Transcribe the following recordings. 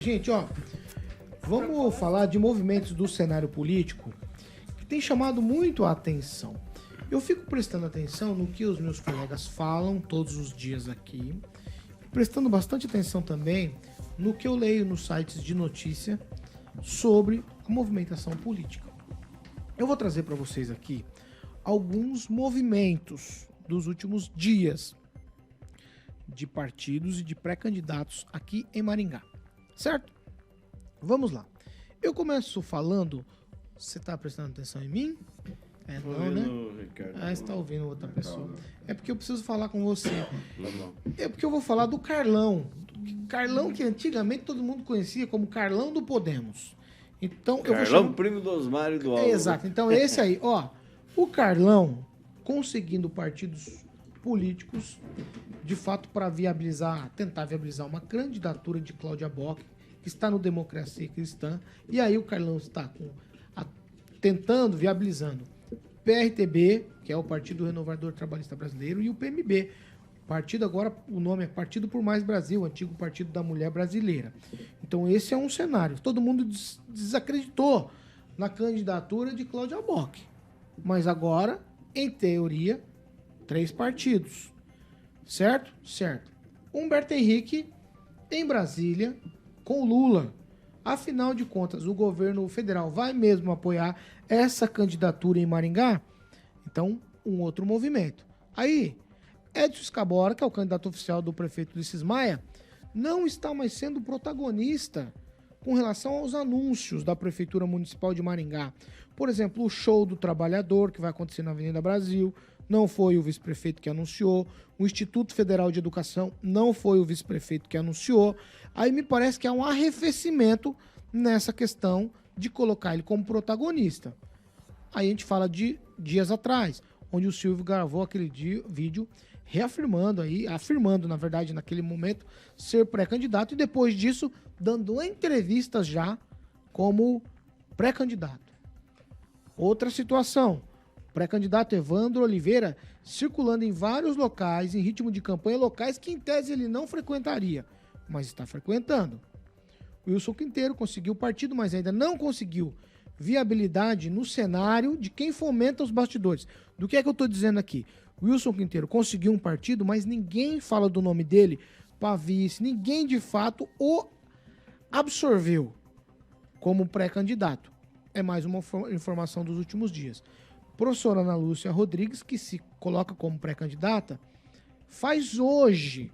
Gente, vamos falar de movimentos do cenário político que tem chamado muito a atenção. Eu fico prestando atenção no que os meus colegas falam todos os dias aqui, prestando bastante atenção também no que eu leio nos sites de notícia sobre a movimentação política. Eu vou trazer para vocês aqui alguns movimentos dos últimos dias de partidos e de pré-candidatos aqui em Maringá. Certo? Vamos lá. Eu começo falando... Você está prestando atenção em mim? Não, né? Ricardo, você está ouvindo outra pessoa. É porque eu preciso falar com você. É porque eu vou falar do Carlão. Carlão que antigamente todo mundo conhecia como Carlão do Podemos. Então, Carlão, primo do Osmar e do Álvaro. Exato. Então, esse aí, o Carlão conseguindo partidos políticos, de fato, para tentar viabilizar uma candidatura de Cláudia Bock, que está no Democracia Cristã, e aí o Carlão está tentando, viabilizando PRTB, que é o Partido Renovador Trabalhista Brasileiro, e o PMB. Partido agora, o nome é Partido por Mais Brasil, antigo Partido da Mulher Brasileira. Então esse é um cenário. Todo mundo desacreditou na candidatura de Cláudia Bock. Mas agora, em teoria, 3 partidos. Certo? Certo. Humberto Henrique, em Brasília, com Lula. Afinal de contas, o governo federal vai mesmo apoiar essa candidatura em Maringá? Então, um outro movimento. Aí, Edson Escabora, que é o candidato oficial do prefeito Ulisses Maia, não está mais sendo protagonista com relação aos anúncios da Prefeitura Municipal de Maringá. Por exemplo, o show do trabalhador, que vai acontecer na Avenida Brasil, não foi o vice-prefeito que anunciou. O Instituto Federal de Educação não foi o vice-prefeito que anunciou. Aí me parece que há um arrefecimento nessa questão de colocar ele como protagonista. Aí a gente fala de dias atrás, onde o Silvio gravou aquele vídeo afirmando, na verdade, naquele momento, ser pré-candidato e depois disso, dando entrevistas já como pré-candidato. Outra situação, pré-candidato Evandro Oliveira circulando em vários locais, em ritmo de campanha, locais que em tese ele não frequentaria, mas está frequentando. Wilson Quinteiro conseguiu partido, mas ainda não conseguiu viabilidade no cenário de quem fomenta os bastidores. Do que é que eu estou dizendo aqui? Wilson Quinteiro conseguiu um partido, mas ninguém fala do nome dele para vice, ninguém de fato o absorveu como pré-candidato. É mais uma informação dos últimos dias. Professora Ana Lúcia Rodrigues, que se coloca como pré-candidata, faz hoje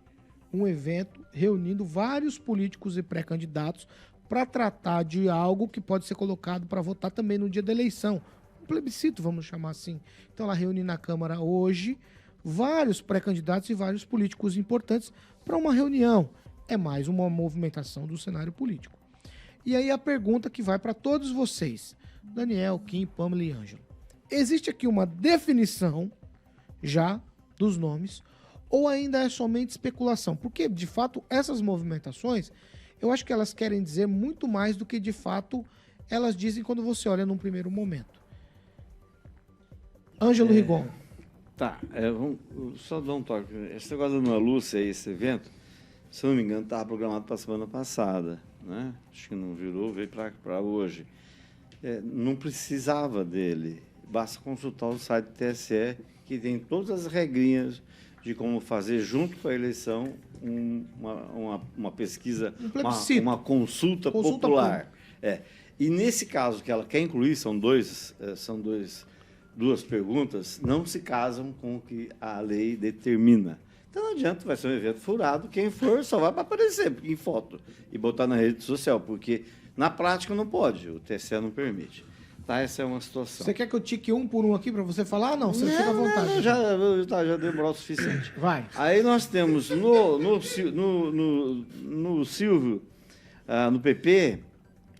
um evento reunindo vários políticos e pré-candidatos para tratar de algo que pode ser colocado para votar também no dia da eleição. Um plebiscito, vamos chamar assim. Então ela reúne na Câmara hoje vários pré-candidatos e vários políticos importantes para uma reunião. É mais uma movimentação do cenário político. E aí a pergunta que vai para todos vocês, Daniel, Kim, Pamela e Ângelo. Existe aqui uma definição já dos nomes ou ainda é somente especulação? Porque, de fato, essas movimentações, eu acho que elas querem dizer muito mais do que, de fato, elas dizem quando você olha num primeiro momento. Ângelo Rigon. Tá, vamos só dar um toque. Esse negócio da Ana Lúcia, esse evento, se eu não me engano, estava programado para a semana passada, né? Acho que não virou, veio para hoje. Não precisava dele. Basta consultar o site do TSE, que tem todas as regrinhas de como fazer, junto com a eleição, uma pesquisa, uma consulta popular. E nesse caso que ela quer incluir, são duas perguntas, não se casam com o que a lei determina. Então não adianta, vai ser um evento furado, quem for só vai para aparecer em foto e botar na rede social, porque na prática não pode, o TSE não permite. Tá, essa é uma situação. Você quer que eu tique um por um aqui para você falar? Não, você fica à vontade. Já demorou o suficiente. Vai. Aí nós temos no Silvio, no PP,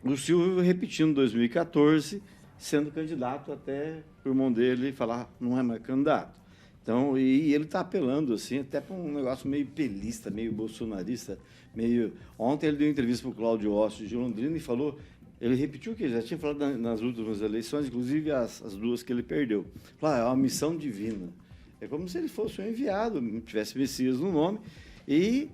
o Silvio repetindo 2014, sendo candidato até o irmão dele falar não é mais candidato. Então, e ele está apelando assim, até para um negócio meio pelista, meio bolsonarista, meio... Ontem ele deu entrevista para o Cláudio Osso de Londrina e falou... Ele repetiu o que ele já tinha falado nas últimas eleições, inclusive as duas que ele perdeu. Falou, é uma missão divina. É como se ele fosse um enviado, tivesse Messias no nome. E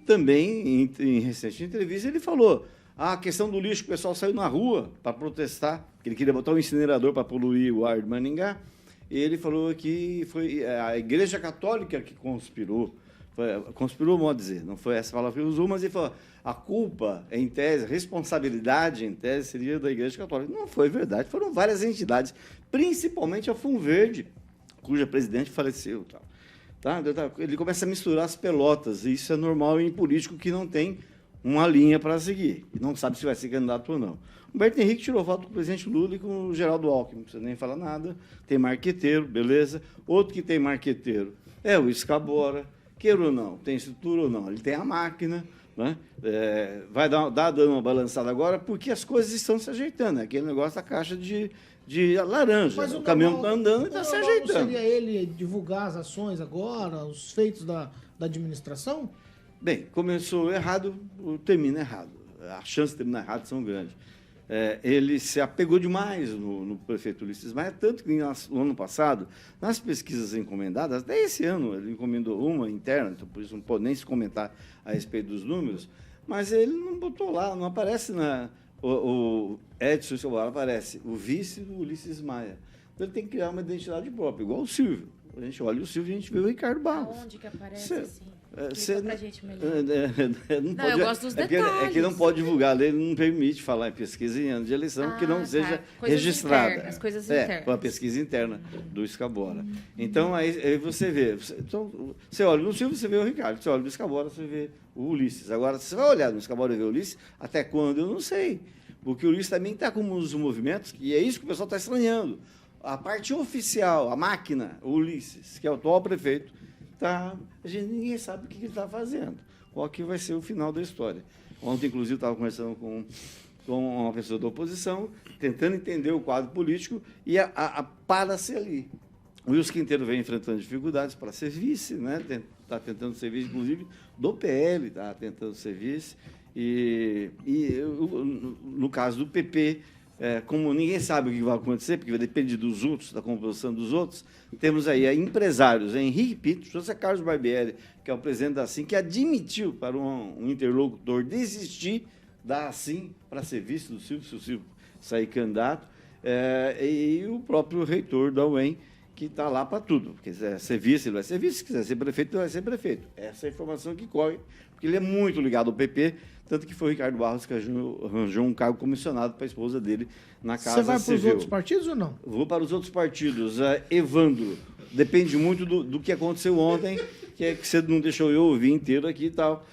também, em recente entrevista, ele falou, A questão do lixo, o pessoal saiu na rua para protestar, porque ele queria botar um incinerador para poluir o ar de Maringá. E ele falou que foi a Igreja Católica que conspirou. Conspirou, modo dizer, não foi essa palavra que ele usou, mas ele falou, a culpa, em tese, a responsabilidade, em tese, seria da Igreja Católica. Não foi verdade, foram várias entidades, principalmente a Funverde, cuja presidente faleceu. Tá? Ele começa a misturar as pelotas, e isso é normal em político que não tem uma linha para seguir, e não sabe se vai ser candidato ou não. Humberto Henrique tirou voto com o presidente Lula e com o Geraldo Alckmin, não precisa nem falar nada, tem marqueteiro, beleza. Outro que tem marqueteiro é o Escabora, queira ou não, tem estrutura ou não, ele tem a máquina, né? Vai dar dando uma balançada agora, porque as coisas estão se ajeitando, aquele negócio da caixa de laranja, mas o caminhão está andando e está se ajeitando. Não seria ele divulgar as ações agora, os feitos da administração? Bem, começou errado, termina errado. As chances de terminar errado são grandes. Ele se apegou demais no prefeito Ulisses Maia, tanto que no ano passado, nas pesquisas encomendadas, até esse ano ele encomendou uma interna, então por isso não pode nem se comentar a respeito dos números, mas ele não botou lá, não aparece o Edson Escobar, aparece o vice do Ulisses Maia. Então ele tem que criar uma identidade própria, igual o Silvio. A gente olha o Silvio e a gente vê o Ricardo Barros. Aonde que aparece assim? Explica pra gente melhor. Eu gosto dos detalhes. É que não pode divulgar, a lei não permite falar em pesquisa em ano de eleição que não seja registrada. Internas, coisas internas. Com a pesquisa interna do Escabora. Então, aí você vê. Então, você olha no Silvio, você vê o Ricardo. Você olha no Escabora, você vê o Ulisses. Agora, você vai olhar no Escabora e ver o Ulisses, até quando? Eu não sei. Porque o Ulisses também está com os movimentos, e é isso que o pessoal está estranhando. A parte oficial, a máquina, o Ulisses, que é o atual prefeito, ninguém sabe o que ele está fazendo, qual que vai ser o final da história. Ontem, inclusive, estava conversando com uma pessoa da oposição, tentando entender o quadro político, e para-se ali. O Wilson Quinteiro vem enfrentando dificuldades para ser vice, né? Está tentando ser vice, inclusive, do PL, está tentando ser vice, e no caso do PP, como ninguém sabe o que vai acontecer, porque vai depender dos outros, da composição dos outros, temos aí empresários, Henrique Pinto, José Carlos Barbieri, que é o presidente da ASSIM, que admitiu para um interlocutor desistir da ASSIM para ser vice do Silvio, se o Silvio sair candidato, e o próprio reitor da UEM, que está lá para tudo. Se quiser ser vice, ele vai ser vice, se quiser ser prefeito, ele vai ser prefeito. Essa é a informação que corre, porque ele é muito ligado ao PP, tanto que foi o Ricardo Barros que arranjou um cargo comissionado para a esposa dele na Casa Civil. Você vai para os outros partidos ou não? Vou para os outros partidos. Evandro, depende muito do que aconteceu ontem, que você não deixou eu ouvir inteiro aqui e tal.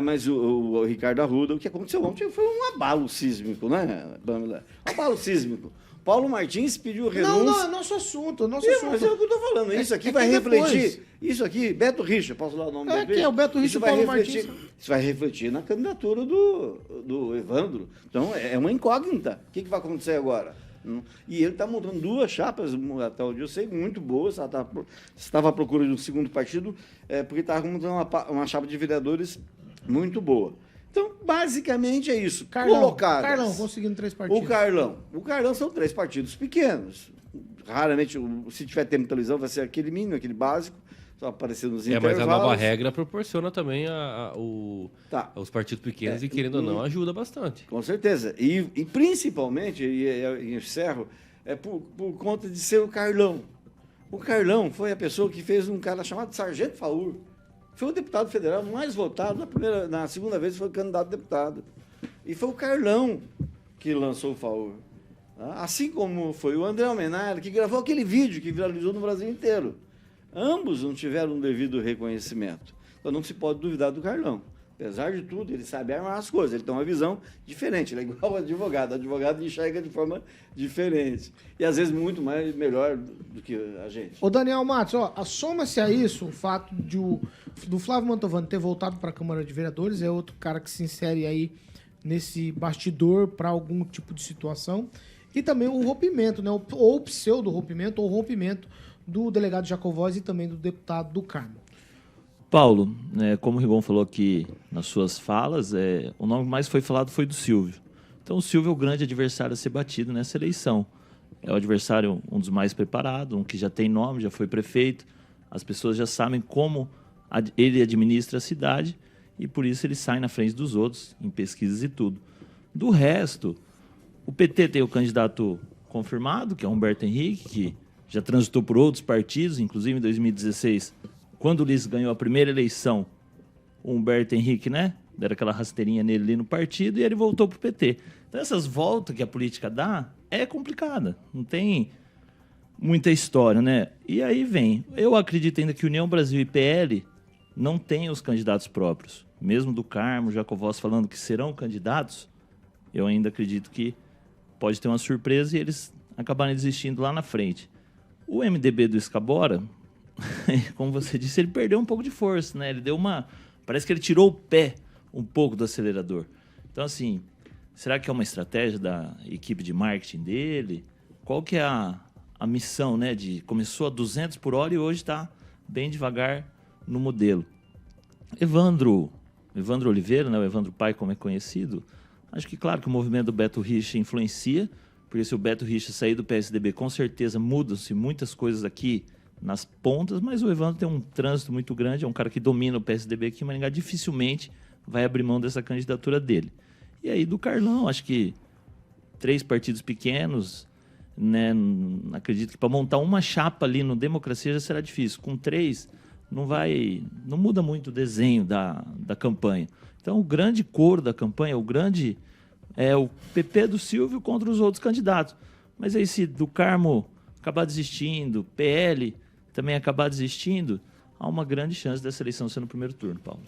Mas o Ricardo Arruda, o que aconteceu ontem foi um abalo sísmico, né, Pamela? Um abalo sísmico. Paulo Martins pediu renúncia. Não, é nosso assunto. Mas é o que eu estou falando. Isso aqui vai refletir. Isso aqui, Beto Richa, posso dar o nome dele? Quem é o Beto Richa e o Paulo Martins? Isso vai refletir na candidatura do Evandro. Então, é uma incógnita. O que vai acontecer agora? E ele está montando duas chapas, até onde eu sei, muito boas. Estava à procura de um segundo partido, porque estava montando uma chapa de vereadores muito boa. Então, basicamente é isso. Carlão conseguindo 3 partidos. O Carlão são 3 partidos pequenos. Raramente, se tiver tempo de televisão, vai ser aquele mínimo, aquele básico, só aparecer nos intervalos. Mas a nova regra proporciona também os partidos pequenos e, querendo ou não, ajuda bastante. Com certeza. E principalmente, e encerro, por conta de ser o Carlão. O Carlão foi a pessoa que fez um cara chamado Sargento Faur. Foi o deputado federal mais votado, na segunda vez foi candidato a deputado. E foi o Carlão que lançou o Faur. Assim como foi o André Almenara, que gravou aquele vídeo que viralizou no Brasil inteiro. Ambos não tiveram um devido reconhecimento. Então não se pode duvidar do Carlão. Apesar de tudo, ele sabe armar as coisas, ele tem uma visão diferente, ele é igual ao advogado. O advogado enxerga de forma diferente. E às vezes muito melhor do que a gente. Ô Daniel Matos, soma-se a isso o fato do Flávio Mantovani ter voltado para a Câmara de Vereadores, é outro cara que se insere aí nesse bastidor para algum tipo de situação, e também o rompimento, né? Ou pseudo-rompimento, ou rompimento do delegado Jacovós e também do deputado do Carmo. Paulo, como o Rigon falou aqui nas suas falas, o nome que mais foi falado foi do Silvio. Então o Silvio é o grande adversário a ser batido nessa eleição. É o adversário um dos mais preparados, um que já tem nome, já foi prefeito. As pessoas já sabem como ele administra a cidade e por isso ele sai na frente dos outros em pesquisas e tudo. Do resto, o PT tem o candidato confirmado, que é Humberto Henrique, que já transitou por outros partidos, inclusive em 2016, quando o Ulisses ganhou a primeira eleição, o Humberto Henrique, né, deram aquela rasteirinha nele ali no partido e ele voltou para o PT. Então, essas voltas que a política dá é complicada, não tem muita história, né? E aí vem, eu acredito ainda que União Brasil e PL não têm os candidatos próprios. Mesmo do Carmo, Jacovós falando que serão candidatos, eu ainda acredito que pode ter uma surpresa e eles acabarem desistindo lá na frente. O MDB do Escabora, como você disse, ele perdeu um pouco de força, né? Ele deu uma... Parece que ele tirou o pé um pouco do acelerador. Então, assim, será que é uma estratégia da equipe de marketing dele? Qual que é a missão, né? Começou a 200 por hora e hoje está bem devagar no modelo. Evandro Oliveira, né? O Evandro Pai, como é conhecido, acho que, claro, que o movimento do Beto Richa influencia, porque se o Beto Richa sair do PSDB, com certeza mudam-se muitas coisas aqui nas pontas, mas o Evandro tem um trânsito muito grande, é um cara que domina o PSDB aqui em Maringá, dificilmente vai abrir mão dessa candidatura dele. E aí do Carlão, acho que 3 partidos pequenos, né? Acredito que para montar uma chapa ali no Democracia já será difícil. Com 3, não muda muito o desenho da campanha. Então, o grande coro da campanha, é o PP do Silvio contra os outros candidatos. Mas aí, se do Carmo acabar desistindo, PL também acabar desistindo, há uma grande chance dessa eleição ser no primeiro turno, Paulo.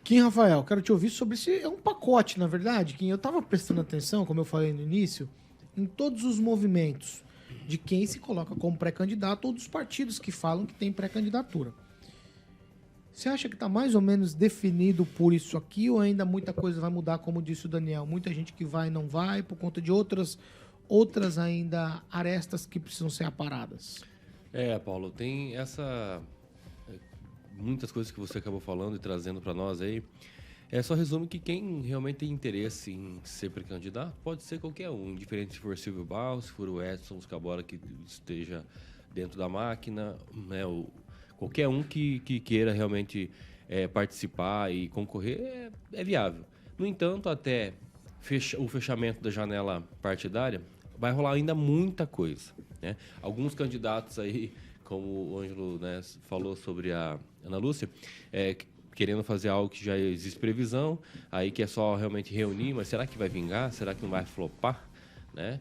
Kim Rafael, quero te ouvir sobre esse... É um pacote, na verdade, Kim. Eu estava prestando atenção, como eu falei no início, em todos os movimentos de quem se coloca como pré-candidato ou dos partidos que falam que tem pré-candidatura. Você acha que está mais ou menos definido por isso aqui ou ainda muita coisa vai mudar, como disse o Daniel? Muita gente que vai e não vai por conta de outras ainda arestas que precisam ser aparadas? Paulo, tem muitas coisas que você acabou falando e trazendo para nós aí. Só resume que quem realmente tem interesse em ser pré-candidato pode ser qualquer um, indiferente se for Silvio Barros, se for o Edson Escabora que esteja dentro da máquina, né, qualquer um que queira realmente participar e concorrer é viável. No entanto, até o fechamento da janela partidária, vai rolar ainda muita coisa, né? Alguns candidatos aí, como o Ângelo, né, falou sobre a Ana Lúcia, querendo fazer algo que já existe previsão, aí que é só realmente reunir, mas será que vai vingar? Será que não vai flopar? Né?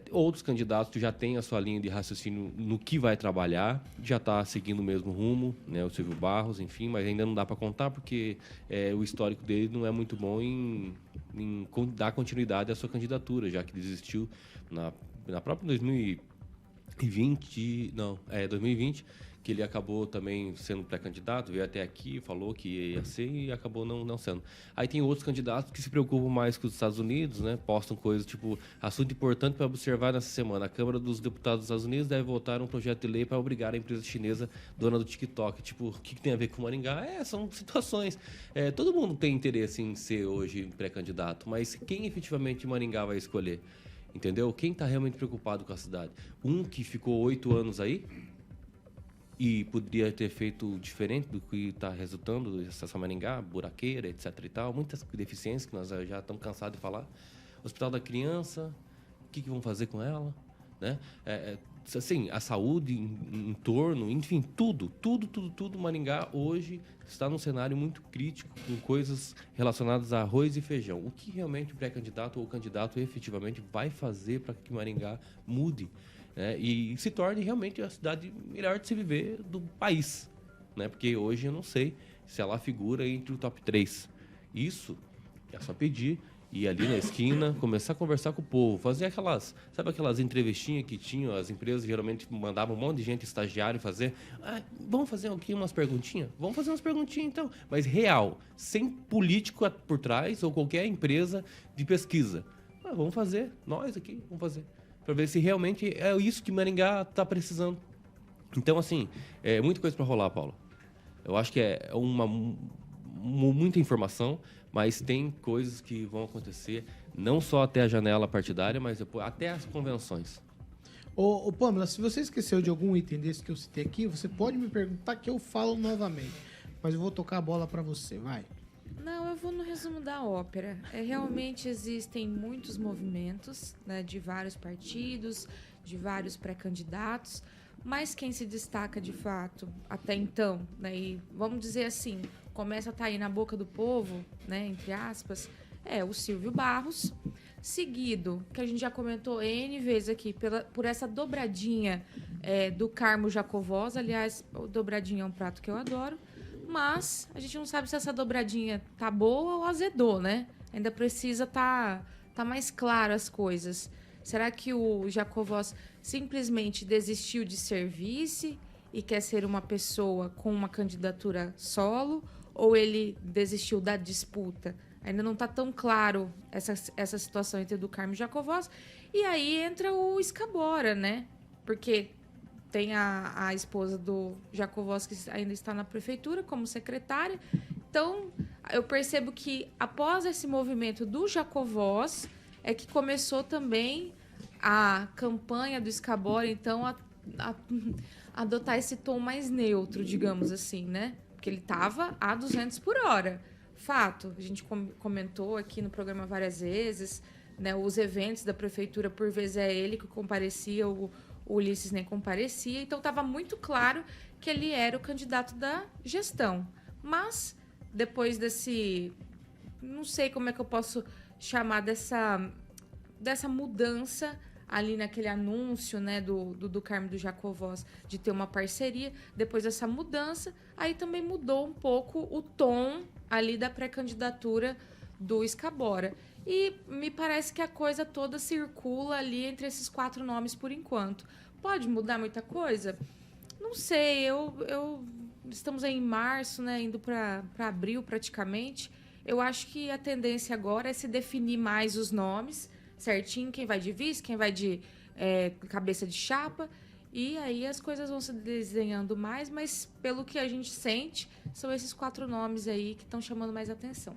Outros candidatos já têm a sua linha de raciocínio no que vai trabalhar, já está seguindo o mesmo rumo, né? O Silvio Barros, enfim, mas ainda não dá para contar porque o histórico dele não é muito bom em dar continuidade à sua candidatura, já que desistiu na própria 2020, que ele acabou também sendo pré-candidato, veio até aqui, falou que ia ser e acabou não sendo. Aí tem outros candidatos que se preocupam mais com os Estados Unidos, né? Postam coisas tipo, assunto importante para observar nessa semana. A Câmara dos Deputados dos Estados Unidos deve votar um projeto de lei para obrigar a empresa chinesa dona do TikTok. Tipo, o que tem a ver com Maringá? São situações. Todo mundo tem interesse em ser hoje pré-candidato, mas quem efetivamente Maringá vai escolher? Entendeu? Quem está realmente preocupado com a cidade? Um que ficou 8 anos aí, e poderia ter feito diferente do que está resultando essa Maringá, buraqueira, etc. e tal, muitas deficiências que nós já estamos cansados de falar. Hospital da Criança, o que vão fazer com ela, né? Assim, a saúde em torno, enfim, tudo. Maringá hoje está num cenário muito crítico com coisas relacionadas a arroz e feijão. O que realmente o pré-candidato ou o candidato efetivamente vai fazer para que Maringá mude? E se torne realmente a cidade melhor de se viver do país, né? Porque hoje eu não sei se ela figura entre o top 3. Isso é só pedir, ir ali na esquina, começar a conversar com o povo, fazer aquelas entrevistinhas que tinham, as empresas geralmente mandavam um monte de gente, estagiário, fazer. Vamos fazer aqui umas perguntinhas? Vamos fazer umas perguntinhas então, mas real, sem político por trás ou qualquer empresa de pesquisa. Vamos fazer, nós aqui, vamos fazer. Para ver se realmente é isso que Maringá está precisando. Então, assim, muita coisa para rolar, Paulo. Eu acho que é muita informação, mas tem coisas que vão acontecer, não só até a janela partidária, mas depois, até as convenções. Ô, Pâmela, se você esqueceu de algum item desse que eu citei aqui, você pode me perguntar que eu falo novamente. Mas eu vou tocar a bola para você, vai. Não, eu vou no resumo da ópera. Realmente existem muitos movimentos, né, de vários partidos, de vários pré-candidatos, mas quem se destaca de fato até então, né, e vamos dizer assim, começa a estar aí na boca do povo, né, entre aspas, é o Silvio Barros, seguido, que a gente já comentou N vezes aqui, por essa dobradinha do Carmo Jacovós. Aliás, o dobradinha é um prato que eu adoro, mas a gente não sabe se essa dobradinha tá boa ou azedou, né? Ainda precisa tá mais claro as coisas. Será que o Jacovós simplesmente desistiu de ser vice e quer ser uma pessoa com uma candidatura solo? Ou ele desistiu da disputa? Ainda não está tão claro essa situação entre o Carmo e o Jacovós. E aí entra o Escabora, né? Porque tem a esposa do Jacovós que ainda está na prefeitura como secretária. Então, eu percebo que após esse movimento do Jacovós é que começou também a campanha do Escabora, então, a adotar esse tom mais neutro, digamos assim, né? Porque ele estava a 200 por hora. Fato, a gente comentou aqui no programa várias vezes, né? Os eventos da prefeitura, por vezes, é ele que comparecia, o Ulisses nem comparecia, então estava muito claro que ele era o candidato da gestão. Mas, depois desse... não sei como é que eu posso chamar dessa mudança ali naquele anúncio, né, do Carmo do Jacovós de ter uma parceria, depois dessa mudança, aí também mudou um pouco o tom ali da pré-candidatura do Escabora. E me parece que a coisa toda circula ali entre esses 4 nomes por enquanto. Pode mudar muita coisa? Não sei, estamos aí em março, né, indo para abril praticamente. Eu acho que a tendência agora é se definir mais os nomes, certinho, quem vai de vice, quem vai de cabeça de chapa, e aí as coisas vão se desenhando mais, mas pelo que a gente sente, são esses 4 nomes aí que estão chamando mais atenção.